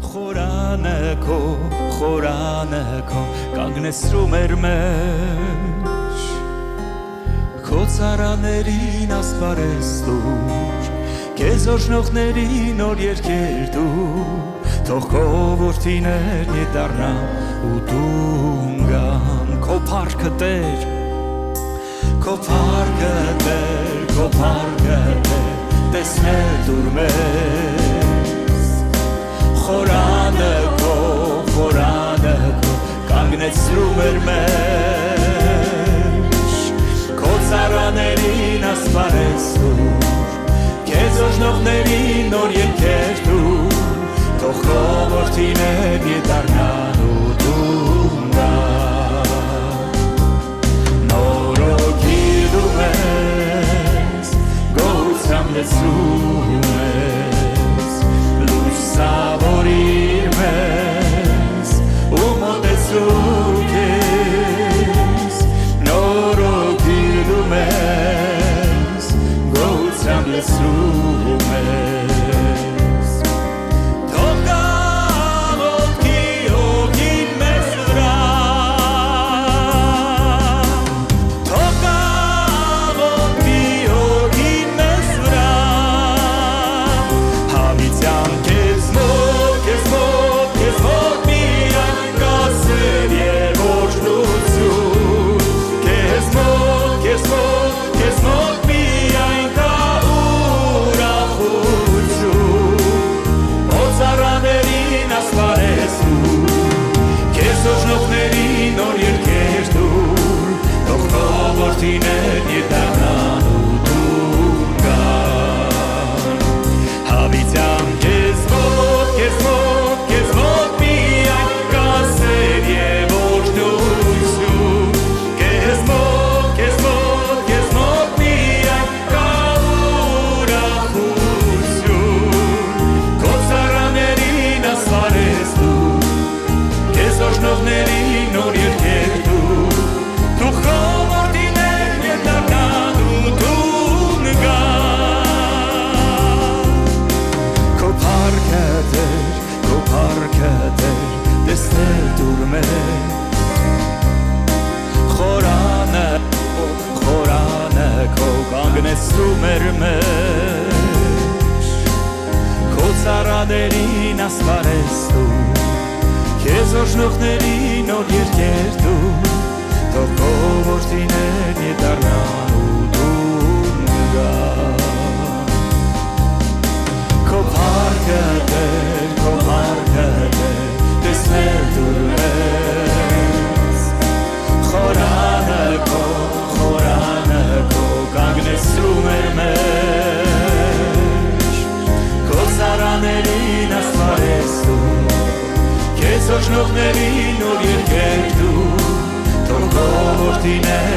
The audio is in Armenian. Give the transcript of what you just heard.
խորանը քո կանգնեցրում էր մեջ քո ծառաներին ասպարես դուր քեզ օժնողներին նոր երգեր դու թող քո որդիներն դառնան ու դու գան քո փառքը Տեր քո փառքը Տեր տեսնել դուր մեզ խորանը քո կանգնեցրում էր մեջ քո ծառաներին ասպարես դուր քեզ օժնողներին նոր երգեր դու թող քո որդիներն դառնան ու դու գան նորոգի դու մեզ գոհությամբ լցրում ես լուսավորիր մեզ ու մոտեցրու քեզ նորոգի դու մեզ գոհությամբ լցրում ես կանգնեցրում էր մեջ քո ծառաներին ասպարես դու քեզ օժնողներին նոր երգեր դու թող քո որդիներն դառնան ու դու գան քո փառքը Տեր տեսնել դուր մեզ խորանը քո կանգնեցրում էր մեջ քո ծառաներին ասպարես դու քեզ օժնողներին նոր երգեր դու թող քո որդիներն